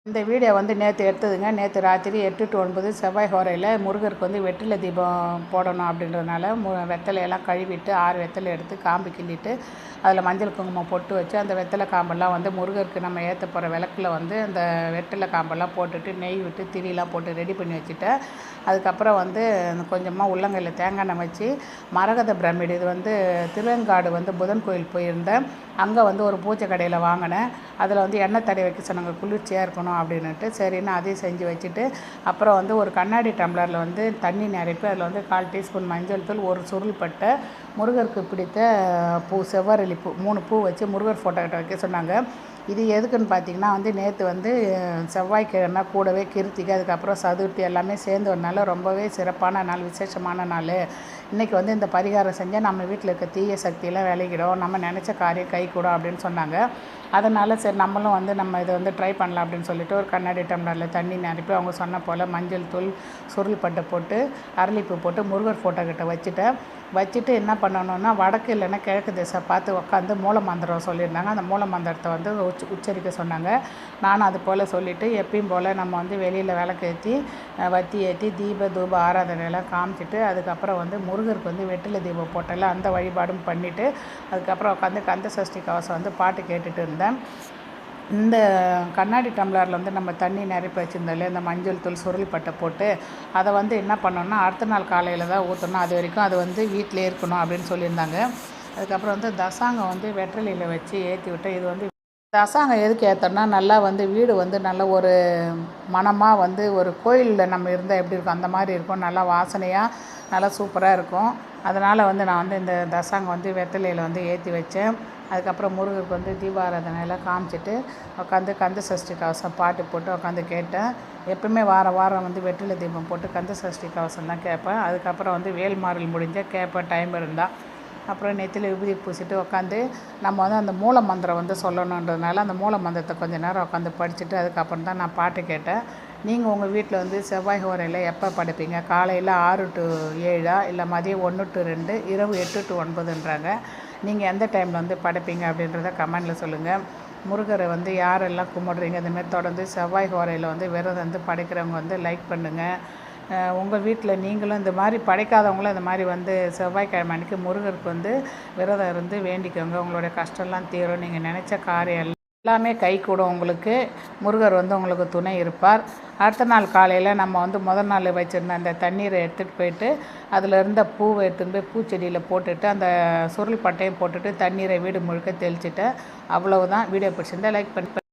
இந்த வீடியோ வந்து நேற்று எடுத்ததுங்க. நேற்று ராத்திரி 8 to 9 செவ்வாய் ஹோரையில் முருகருக்கு வந்து வெற்றிலை தீபம் போடணும் அப்படின்றதுனால வெத்தலையெல்லாம் கழுவிட்டு 6 வெத்தலை எடுத்து காம்பு கிள்ளிட்டு அதில் மஞ்சள் குங்குமம் பொட்டு வச்சு அந்த வெத்தலை காம்பெல்லாம் வந்து முருகருக்கு நம்ம ஏற்ற போகிற விளக்கில் வந்து அந்த வெத்தலை காம்பெல்லாம் போட்டுட்டு நெய் விட்டு திரிலாம் போட்டு ரெடி பண்ணி வச்சுட்டேன். அதுக்கப்புறம் வந்து கொஞ்சமாக உள்ளங்கையில் தேங்காய் எண்ணெய் வச்சு மரகத பிரமிடு இது வந்து திருவெங்காடு வந்து புதன் கோயில் போயிருந்தேன். அங்கே வந்து ஒரு பூஜை கடையில் வாங்கினேன். அதில் வந்து எண்ணெய் தடவி வைக்க சொன்னாங்க, குளிர்ச்சியாக இருக்கணும் அப்படின்னுட்டு சரின்னு அதையும் செஞ்சு வச்சுட்டு அப்புறம் வந்து ஒரு கண்ணாடி டம்ளரில் வந்து தண்ணி நிரப்பி அதில் வந்து 1/4 டீஸ்பூன் மஞ்சள் தூள், ஒரு சுருள் பட்டை, முருகருக்கு பிடித்த பூ செவ்வரளி பூ 3 பூ வச்சு முருகர் ஃபோட்டோ கிட்ட வைக்க சொன்னாங்க. இது எதுக்குன்னு பார்த்தீங்கன்னா வந்து நேற்று வந்து செவ்வாய்க்கிழமை கூடவே கிருத்திகை அதுக்கப்புறம் சதுர்த்தி எல்லாமே சேர்ந்து வரனால ரொம்பவே சிறப்பான நாள், விசேஷமான நாள். இன்றைக்கி வந்து இந்த பரிகாரம் செஞ்சால் நம்ம வீட்டில் இருக்க தீய சக்தியெல்லாம் விலகிடும், நம்ம நினச்ச காரியம் கைகூடும் அப்படின்னு சொன்னாங்க. அதனால் சரி நம்மளும் வந்து நம்ம இதை வந்து ட்ரை பண்ணலாம் அப்படின்னு சொல்லிட்டு ஒரு கண்ணாடி டம்ளரில் தண்ணி நிரப்பி அவங்க சொன்ன போல் மஞ்சள் தூள், சுருள் பட்டை போட்டு அரளிப்பூ போட்டு முருகர் ஃபோட்டோ கிட்ட வச்சுட்டு என்ன பண்ணணுன்னா வடக்கு இல்லைன்னா கிழக்கு திசை பார்த்து உட்காந்து மூல மந்திரம் சொல்லியிருந்தாங்க. அந்த மூல மந்திரத்தை வந்து உச்சரிக்க சொன்னாங்க. நானும் அது போல் சொல்லிவிட்டு எப்பயும் போல் நம்ம வந்து வெளியில் விளக்கு ஏற்றி வத்தி ஏற்றி தீப தூப ஆராதனையெல்லாம் காமிச்சிட்டு அதுக்கப்புறம் வந்து முருகருக்கு வந்து வெற்றிலை தீபம் போட்டல அந்த வழிபாடும் பண்ணிவிட்டு அதுக்கப்புறம் உட்காந்து கந்த சஷ்டி கவசம் வந்து பாட்டு கேட்டுட்டு இருந்தேன். இந்த கண்ணாடி டம்ளரில் வந்து நம்ம தண்ணி நிரப்பி வச்சுருந்தாலே இந்த மஞ்சள் தூள், சுருள் பட்டை போட்டு அதை வந்து என்ன பண்ணோன்னா அடுத்த நாள் காலையில் தான் ஊற்றணும். அது வரைக்கும் அது வந்து வீட்டிலே இருக்கணும் அப்படின்னு சொல்லியிருந்தாங்க. அதுக்கப்புறம் வந்து தசாங்கம் வந்து வெற்றிலையில் வச்சு ஏற்றி விட்டு இது வந்து தசாங்கம் எதுக்கு ஏற்றோன்னா நல்லா வந்து வீடு வந்து நல்ல ஒரு மனமாக வந்து ஒரு கோயிலில் நம்ம இருந்தால் எப்படி இருக்கும் அந்த மாதிரி இருக்கும், நல்லா வாசனையாக நல்லா சூப்பராக இருக்கும். அதனால் வந்து நான் வந்து இந்த தசாங்கம் வந்து வெற்றிலையில் வந்து ஏற்றி வச்சேன். அதுக்கப்புறம் முருகருக்கு வந்து தீபாராதனையெல்லாம் காமிச்சிட்டு உட்காந்து கந்த சஷ்டி கவசம் பாட்டு போட்டு உட்காந்து கேட்டேன். எப்பவுமே வாரம் வந்து வெற்றிலை தீபம் போட்டு கந்த சஷ்டி கவசம் தான் கேட்பேன். அதுக்கப்புறம் வந்து வேல்மாறல் முடிஞ்சால் கேட்பேன் டைம் இருந்தால். அப்புறம் நெத்தியில் விபூதி பூசிட்டு உட்காந்து நம்ம வந்து அந்த மூல மந்திரம் வந்து சொல்லணுன்றதுனால அந்த மூல மந்திரத்தை கொஞ்சம் நேரம் உட்காந்து படிச்சுட்டு அதுக்கப்புறம் தான் நான் பாட்டு கேட்டேன். நீங்கள் உங்கள் வீட்டில் வந்து செவ்வாய் ஹோரையில் எப்போ படைப்பீங்க? காலையில் 6 to 7 இல்லை மதியம் 1 to 2 இரவு 8 to 9ன்றாங்க. நீங்கள் எந்த டைமில் வந்து படைப்பீங்க அப்படின்றத கமெண்டில் சொல்லுங்கள். முருகரை வந்து யாரெல்லாம் கும்பிட்றீங்க இதுமாரி தொடர்ந்து செவ்வாய் ஹோரையில் வந்து விரதம் வந்து படைக்கிறவங்க வந்து லைக் பண்ணுங்கள். உங்கள் வீட்டில் நீங்களும் இந்த மாதிரி படைக்காதவங்களும் இந்த மாதிரி வந்து செவ்வாய்க்கிழமை அன்றைக்கி முருகருக்கு வந்து விரதம் இருந்து வேண்டிக்கோங்க. உங்களுடைய கஷ்டம்லாம் தீரும், நீங்கள் நினச்ச காரியம் எல்லாமே கைகூடும். உங்களுக்கு முருகர் வந்து உங்களுக்கு துணை இருப்பார். அடுத்த நாள் காலையில் நம்ம வந்து முதல் நாள் வச்சுருந்த அந்த தண்ணீரை எடுத்துகிட்டு போயிட்டு அதில் இருந்த பூவை எடுத்துகிட்டு போய் பூச்செடியில் போட்டுட்டு அந்த சுருள் பட்டையும் போட்டுட்டு தண்ணீரை வீடு முழுக்க தெளிச்சுட்டு அவ்வளவுதான். வீடியோ பிடிச்சிருந்தால் லைக் பண்ணி